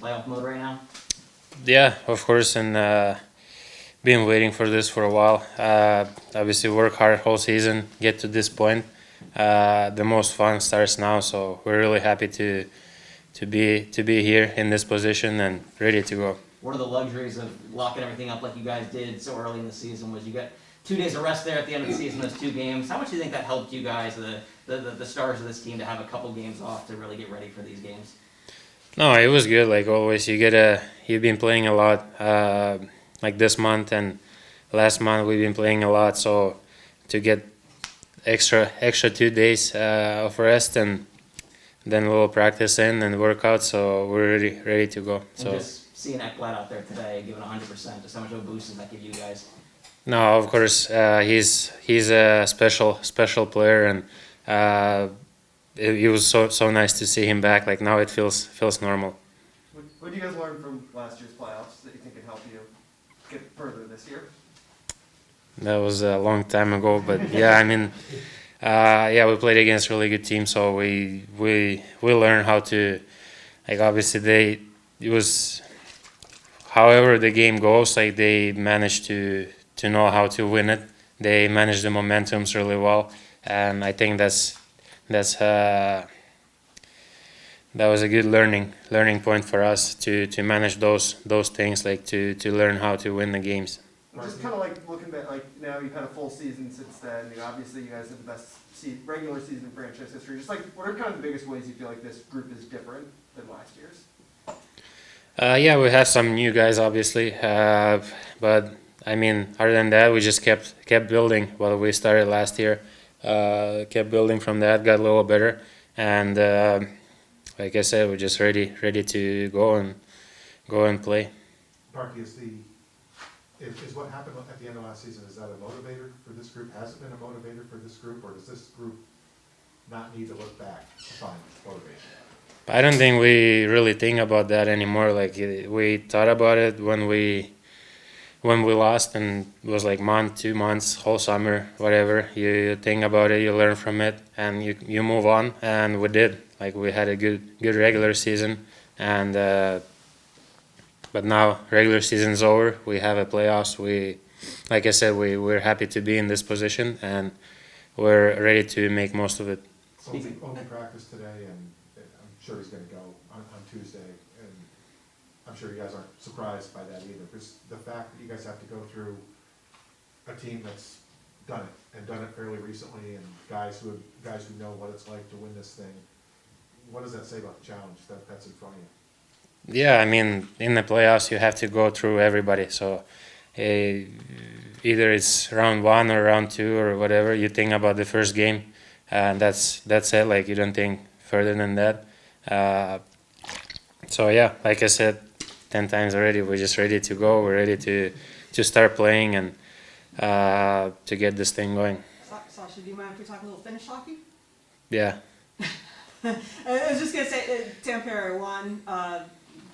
playoff mode right now? Yeah, of course, and been waiting for this for a while. Obviously, work hard whole season, get to this point. The most fun starts now, so we're really happy to be here in this position and ready to go. One of the luxuries of locking everything up like you guys did so early in the season was you got 2 days of rest there at the end of the season, those 2 games. How much do you think that helped you guys, the stars of this team, to have a couple games off to really get ready for these games? No, it was good. Like always, you've been playing a lot. Like this month and last month, we've been playing a lot. So to get extra 2 days of rest and then a little practice in and workout, so we're ready to go. And just seeing Ekblad out there today, giving 100%, just how much of a boost does that give you guys? No, of course, he's a special player, and it was so nice to see him back. Like now, it feels normal. What do you guys learn from last year's playoffs that you think can help you get further this year? That was a long time ago, but yeah, I mean, yeah, we played against really good teams, so we learned how to, like, obviously it was, however the game goes, like they managed to know how to win it. They managed the momentums really well, and I think that was a good learning point for us to manage those things, like to learn how to win the games. Just kind of like looking at, like, now you've had a full season since then. You know, obviously you guys have the best regular season in franchise history. Just like, what are kind of the biggest ways you feel like this group is different than last year's? Yeah, we have some new guys, obviously, but I mean, other than that, we just kept building what we started last year. Kept building from that, got a little better, and like I said, we're just ready to go and play. Barky, is what happened at the end of last season, is that a motivator for this group? Has it been a motivator for this group, or does this group not need to look back to find motivation? I don't think we really think about that anymore. Like we thought about it when we lost, and it was like month, 2 months, whole summer, whatever. You think about it, you learn from it, and you move on. And we did. Like we had a good regular season, and but now regular season's over. We have a playoffs. Like I said, we're happy to be in this position, and we're ready to make most of it. Only practice today, and I'm sure he's going to go on Tuesday, and I'm sure you guys aren't surprised by that either, because the fact that you guys have to go through a team that's done it fairly recently, and guys who know what it's like to win this thing. What does that say about the challenge that's in front of you? Yeah, I mean, in the playoffs, you have to go through everybody. So either it's round 1 or round 2 or whatever. You think about the first game, and that's it. Like you don't think further than that. So yeah, like I said 10 times already, we're just ready to go. We're ready to start playing and to get this thing going. Sasha, do you mind if we talk a little Finnish hockey? Yeah. I was just going to say, Tampere won.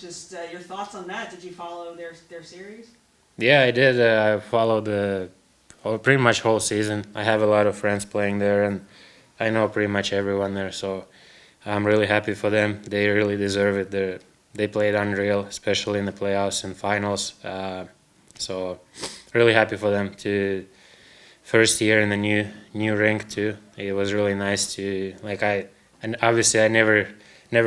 Just your thoughts on that? Did you follow their series? Yeah, I did. I followed pretty much whole season. I have a lot of friends playing there, and I know pretty much everyone there. So I'm really happy for them. They really deserve it. They played unreal, especially in the playoffs and finals. So really happy for them. First year in the new rink too. It was really nice to and obviously I never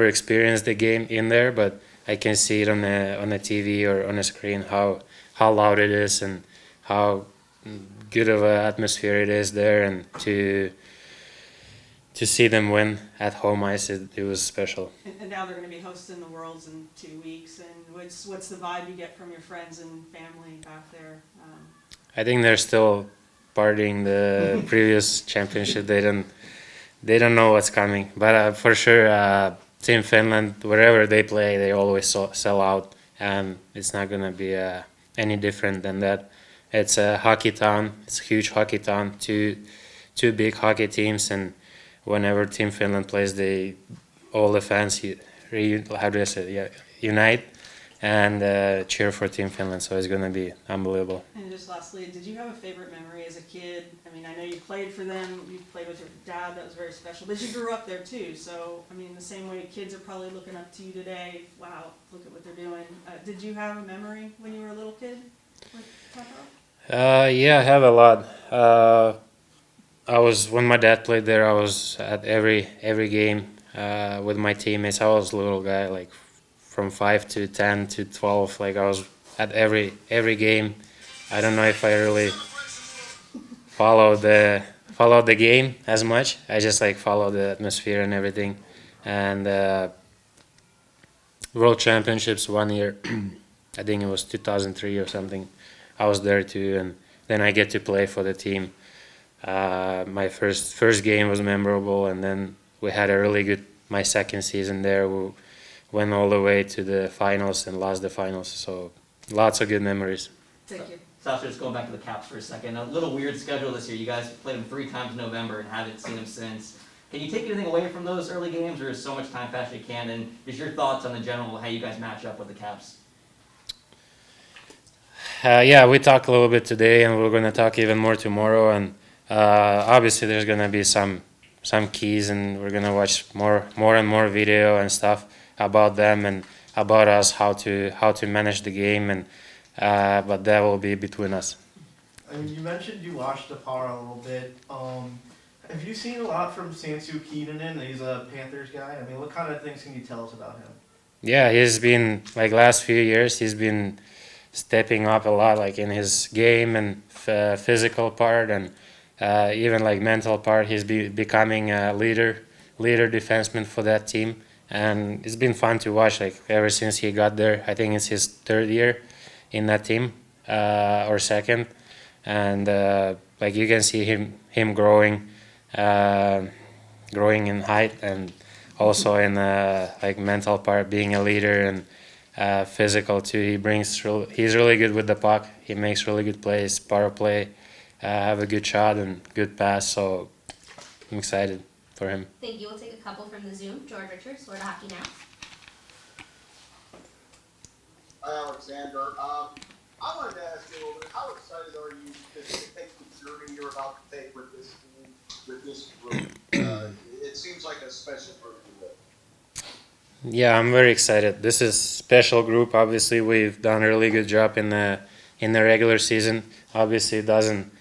experienced the game in there, but I can see it on the TV or on the screen how loud it is and how good of an atmosphere it is there, and to see them win at home ice, it was special. And now they're going to be hosting the Worlds in 2 weeks. And what's the vibe you get from your friends and family back there? I think they're still partying the previous championship. They don't know what's coming, but for sure. Team Finland, wherever they play, they always sell out, and it's not going to be any different than that. It's a hockey town. It's a huge hockey town. Two big hockey teams, and whenever Team Finland plays, all the fans unite, and cheer for Team Finland. So it's gonna be unbelievable. And just lastly, did you have a favorite memory as a kid? I mean, I know you played for them, you played with your dad, that was very special, but you grew up there too, so, I mean, the same way kids are probably looking up to you today, wow, look at what they're doing. Did you have a memory when you were a little kid with Tatar? Yeah, I have a lot. When my dad played there, I was at every game with my teammates. I was a little guy, like from 5 to 10 to 12. Like I was at every game. I don't know if I really followed the game as much. I just like followed the atmosphere and everything. And World Championships one year, I think it was 2003 or something. I was there too, and then I get to play for the team. My first game was memorable, and then we had a really good. My second season there, we went all the way to the finals and lost the finals. So lots of good memories. Thank you. Sasha, just going back to the Caps for a second. A little weird schedule this year. You guys played them 3 times in November and haven't seen them since. Can you take anything away from those early games, or is so much time passed you can? And just your thoughts on the general, how you guys match up with the Caps? Yeah, we talked a little bit today, and we're going to talk even more tomorrow. And obviously, there's going to be some keys, and we're going to watch more and more video and stuff about them and about us, how to manage the game, and but that will be between us. I mean, you mentioned you watched Tappara a little bit. Have you seen a lot from Sansu Keenanen? He's a Panthers guy. I mean, what kind of things can you tell us about him? Yeah, he's been like last few years. He's been stepping up a lot, like in his game and physical part, and even like mental part. He's becoming a leader defenseman for that team, and it's been fun to watch. Like ever since he got there, I think it's his 3rd year in that team or 2nd, and like you can see him growing in height and also in like mental part, being a leader and physical too. He's really good with the puck. He makes really good plays, power play, have a good shot and good pass. So I'm excited for him. Thank you. We'll take a couple from the Zoom. George Richards, Florida Hockey Now. Hi, Alexander. I wanted to ask you a little bit, how excited are you to take the journey you're about to take with this team, with this group? It seems like a special group to live. Yeah, I'm very excited. This is a special group. Obviously, we've done a really good job in the regular season. Obviously, it doesn't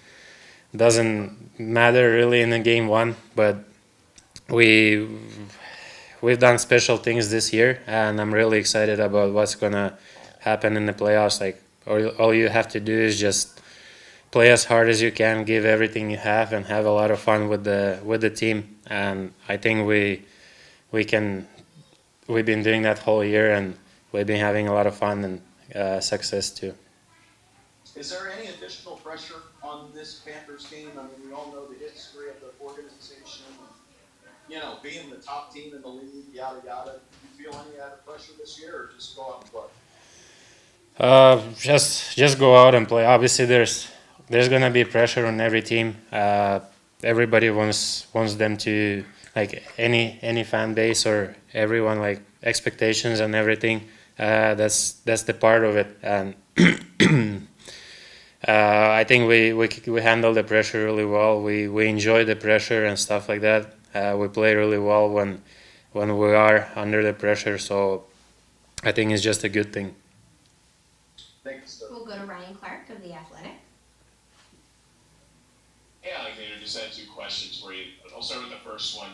matter really in the game 1, but we've done special things this year, and I'm really excited about what's gonna happen in the playoffs. Like all you have to do is just play as hard as you can, give everything you have, and have a lot of fun with the team. And I think we've been doing that whole year, and we've been having a lot of fun and success too. Is there any additional pressure on this Panthers team? I mean, we all know the history of the organization, you know, being the top team in the league, yada, yada. Do you feel any added pressure this year, or just go out and play? Just go out and play. Obviously, there's gonna be pressure on every team. Everybody wants them to, like any fan base or everyone, like expectations and everything. That's the part of it, and I think we handle the pressure really well. We enjoy the pressure and stuff like that. We play really well when we are under the pressure. So I think it's just a good thing. Thanks. We'll go to Ryan Clark of The Athletic. Hey Alexander, just had 2 questions for you. I'll start with the first one.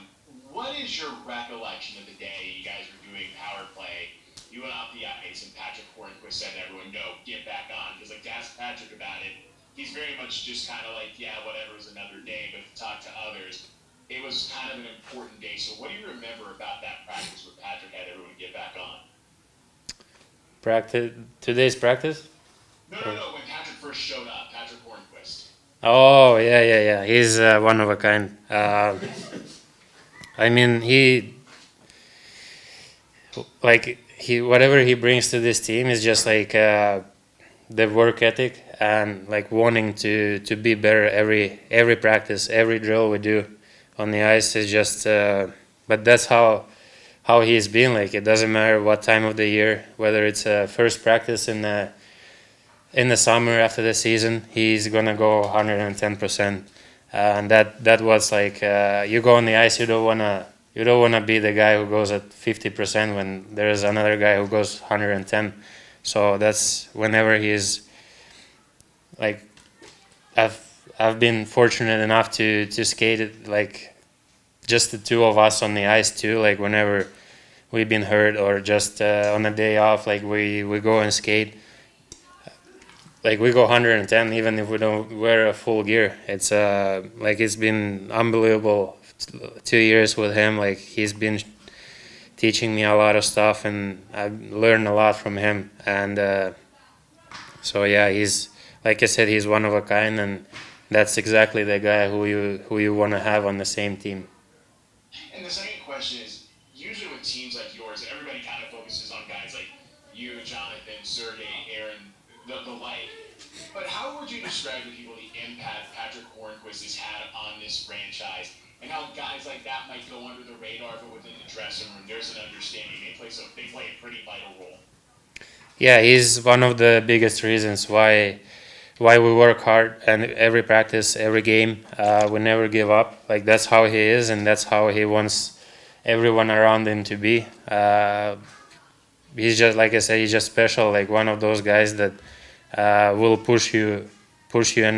What is your recollection of the day you guys were doing power play? You went off the ice and Patrick Hornqvist said to everyone, no, get back on. Because like to ask Patrick about it, he's very much just kind of like, yeah, whatever, is another day. But to talk to others, it was kind of an important day. So what do you remember about that practice where Patrick had everyone get back on? Today's practice? No, when Patrick first showed up, Patrick Hornqvist. Oh, yeah. He's one of a kind. I mean, whatever he brings to this team is just like the work ethic and like wanting to be better every practice, every drill we do on the ice is just. But that's how how he's been. Like it doesn't matter what time of the year, whether it's first practice in the summer after the season, he's gonna go 110%. And that was like you go on the ice, you don't wanna be the guy who goes at 50% when there's another guy who goes 110. So that's whenever he's like I've been fortunate enough to skate it like just the two of us on the ice too. Like whenever we've been hurt or just on a day off, like we go and skate. Like we go 110 even if we don't wear a full gear. It's like it's been unbelievable 2 years with him. Like he's been teaching me a lot of stuff and I've learned a lot from him. And so yeah, he's like I said, he's one of a kind, and that's exactly the guy who you want to have on the same team. And the second question is, usually with teams like yours, everybody kind of focuses on guys like you, Jonathan, Sergey, Aaron, the like. But how would you describe to people the impact Patrick Hornqvist has had on this franchise, and how guys like that might go under the radar, but within the dressing room, there's an understanding they play a pretty vital role? Yeah, he's one of the biggest reasons why we work hard and every practice, every game, we never give up. Like that's how he is, and that's how he wants everyone around him to be. He's just, like I said, he's just special. Like one of those guys that will push you, and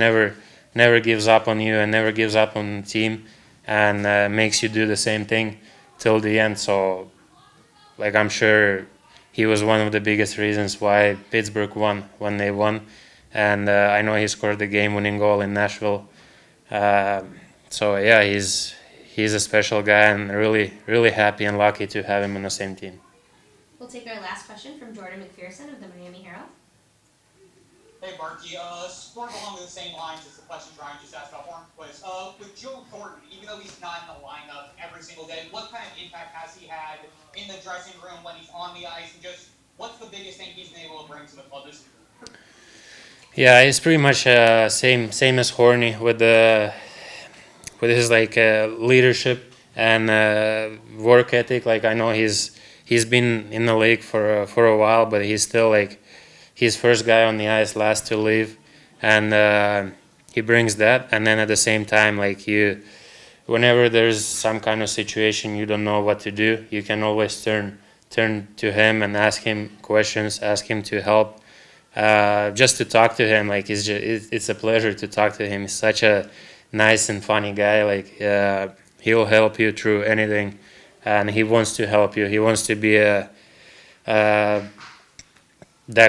never gives up on you, and never gives up on the team, and makes you do the same thing till the end. So, like I'm sure he was one of the biggest reasons why Pittsburgh won when they won. And I know he scored the game-winning goal in Nashville. So yeah, he's a special guy, and really happy and lucky to have him on the same team. We'll take our last question from Jordan McPherson of the Miami Herald. Hey, Barkey, sort of along the same lines as the question Ryan just asked about Hornqvist. With Joe Thornton, even though he's not in the lineup every single day, what kind of impact has he had in the dressing room when he's on the ice, and just what's the biggest thing he's been able to bring to the club this year? Yeah, he's pretty much same as Horny with his like leadership and work ethic. Like I know he's been in the league for a while, but he's still like he's first guy on the ice, last to leave, and he brings that. And then at the same time, like whenever there's some kind of situation you don't know what to do, you can always turn to him and ask him questions, ask him to help. Just to talk to him, like it's a pleasure to talk to him. He's such a nice and funny guy. Like he'll help you through anything, and he wants to help you. He wants to be that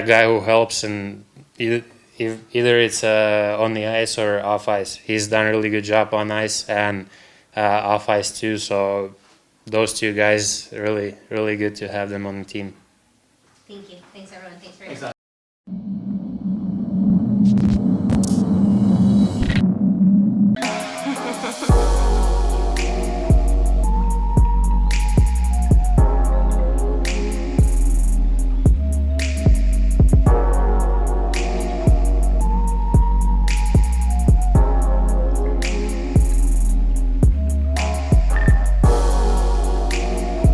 guy who helps, and either it's on the ice or off ice. He's done a really good job on ice and off ice too. So those two guys, really good to have them on the team. Thank you. Thanks, everyone. Thanks for Thanks, your